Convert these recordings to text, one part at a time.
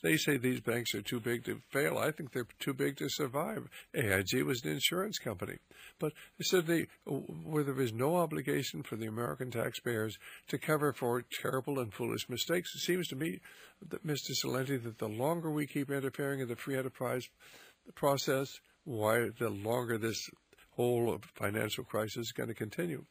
They say these banks are too big to fail. I think they're too big to survive. AIG was an insurance company. But certainly, where there is no obligation for the American taxpayers to cover for terrible and foolish mistakes, it seems to me, that Mr. Celente, that the longer we keep interfering in the free enterprise process, the longer this whole financial crisis is going to continue.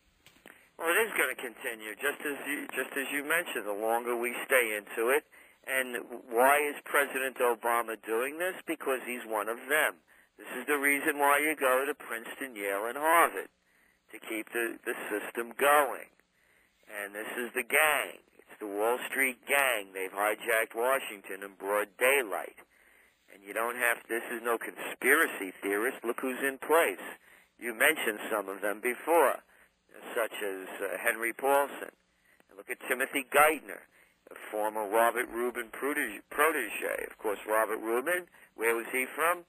Well, it is going to continue, just as you mentioned. The longer we stay into it, and why is President Obama doing this? Because he's one of them. This is the reason why you go to Princeton, Yale, and Harvard, to keep the system going. And this is the gang. It's the Wall Street gang. They've hijacked Washington in broad daylight. And you don't have, this is no conspiracy theorist. Look who's in place. You mentioned some of them before, such as Henry Paulson. And look at Timothy Geithner, a former Robert Rubin protege. Of course, Robert Rubin, where was he from?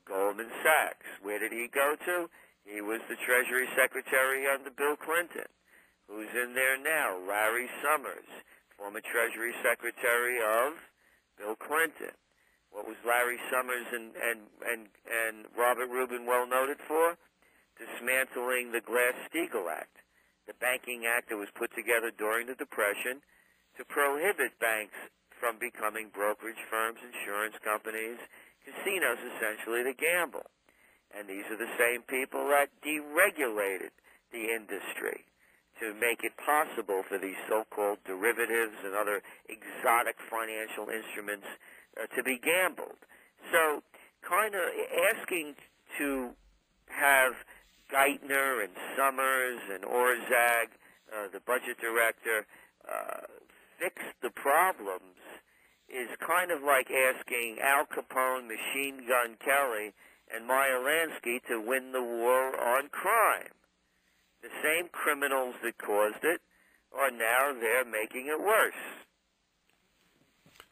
Goldman Sachs. Where did he go to? He was the Treasury Secretary under Bill Clinton. Who's in there now? Larry Summers, former Treasury Secretary of Bill Clinton. What was Larry Summers and Robert Rubin well noted for? Dismantling the Glass-Steagall Act, the banking act that was put together during the Depression to prohibit banks from becoming brokerage firms, insurance companies, casinos, essentially, to gamble. And these are the same people that deregulated the industry to make it possible for these so-called derivatives and other exotic financial instruments to be gambled. So kind of asking to have Geithner and Summers and Orszag, the budget director, fix the problems is kind of like asking Al Capone, Machine Gun Kelly, and Meyer Lansky to win the war on crime. The same criminals that caused it are now there making it worse.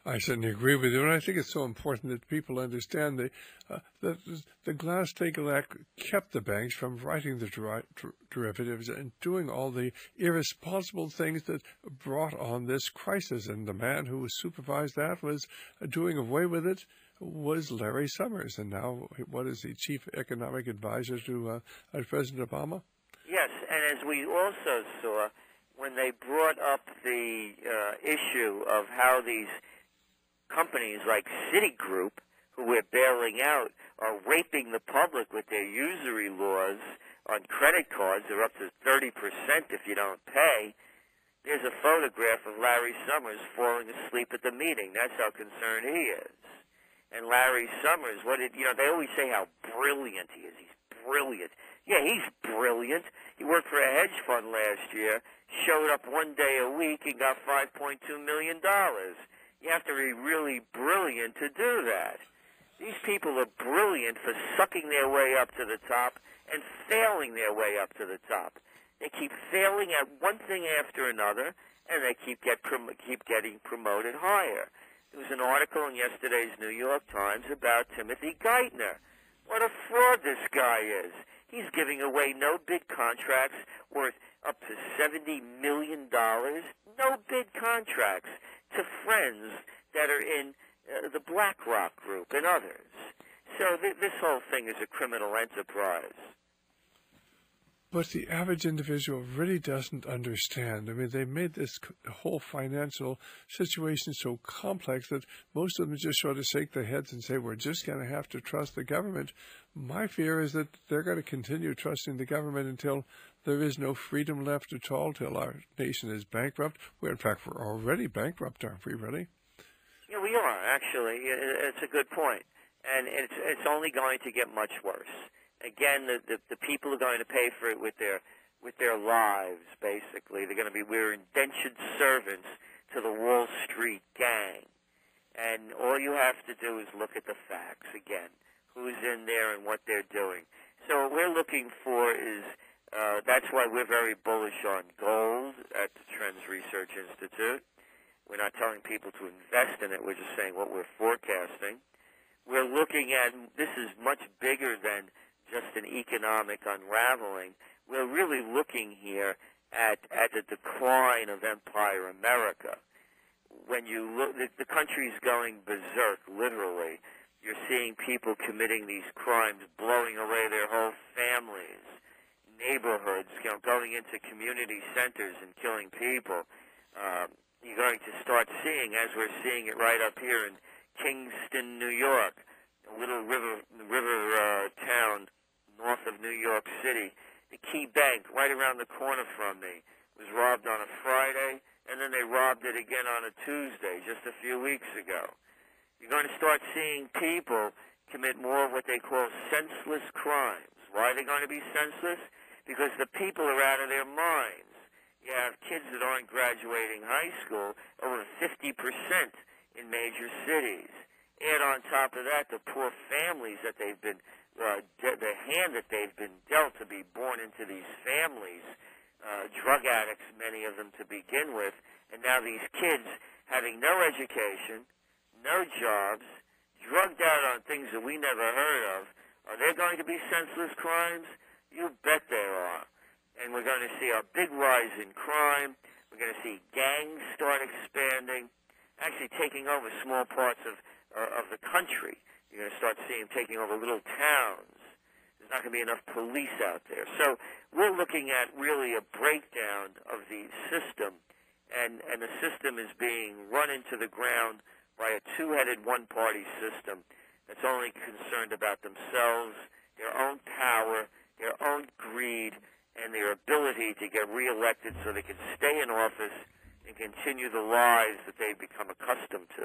I certainly agree with you, and I think it's so important that people understand that the Glass-Steagall Act kept the banks from writing the derivatives and doing all the irresponsible things that brought on this crisis. And the man who supervised that was doing away with it was Larry Summers, and now what is he, chief economic advisor to President Obama? Yes, and as we also saw when they brought up the issue of how these companies like Citigroup, who we're bailing out, are raping the public with their usury laws on credit cards. They're up to 30% if you don't pay. There's a photograph of Larry Summers falling asleep at the meeting. That's how concerned he is. And Larry Summers, they always say how brilliant he is. He's brilliant. Yeah, he's brilliant. He worked for a hedge fund last year, showed up one day a week and got $5.2 million. You have to be really brilliant to do that. These people are brilliant for sucking their way up to the top and failing their way up to the top. They keep failing at one thing after another, and they keep getting promoted higher. There was an article in yesterday's New York Times about Timothy Geithner. What a fraud this guy is. He's giving away no-bid contracts worth up to $70 million, no-bid contracts to friends that are in the BlackRock group and others. So this whole thing is a criminal enterprise. But the average individual really doesn't understand. I mean, they made this whole financial situation so complex that most of them just sort of shake their heads and say, we're just going to have to trust the government. My fear is that they're going to continue trusting the government until there is no freedom left at all, till our nation is bankrupt. In fact, we're already bankrupt, aren't we, really? Yeah, we are, actually. It's a good point. And it's only going to get much worse. Again, the people are going to pay for it with their lives, basically. We're indentured servants to the Wall Street gang. And all you have to do is look at the facts, again, who's in there and what they're doing. So what we're looking for is, that's why we're very bullish on gold at the Trends Research Institute. We're not telling people to invest in it. We're just saying what we're forecasting. We're looking at, this is much bigger than just an economic unraveling. We're really looking here at the decline of Empire America. when you look, the country's going berserk, literally. You're seeing people committing these crimes, blowing away their whole families, neighborhoods, going into community centers and killing people. You're going to start seeing, as we're seeing it right up here in Kingston, New York, a little river town north of New York City. The Key Bank, right around the corner from me, was robbed on a Friday, and then they robbed it again on a Tuesday just a few weeks ago. You're going to start seeing people commit more of what they call senseless crimes. Why are they going to be senseless? Because the people are out of their minds. You have kids that aren't graduating high school, over 50% in major cities. Add on top of that the poor families that they've been, the hand that they've been dealt to be born into these families, drug addicts, many of them to begin with, and now these kids having no education, no jobs, drugged out on things that we never heard of. Are there going to be senseless crimes? You bet there are. And we're going to see a big rise in crime. We're going to see gangs start expanding, actually taking over small parts of the country. You're going to start seeing them taking over little towns. There's not going to be enough police out there. So we're looking at really a breakdown of the system, and the system is being run into the ground by a two-headed one-party system that's only concerned about themselves, their own power, their own greed, and their ability to get reelected so they can stay in office and continue the lives that they've become accustomed to.